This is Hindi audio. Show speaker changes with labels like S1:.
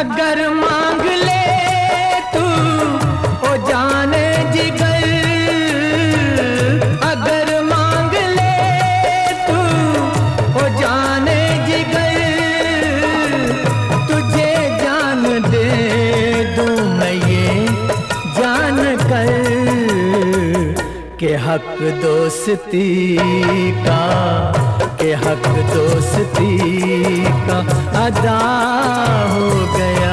S1: अगर मांग ले तू ओ जाने जिगर, अगर मांग ले तू ओ जाने जिगर, तुझे जान दे दूं मैं ये जान कर के हक दोस्ती का, के हक दोस्ती का अदा हो गया।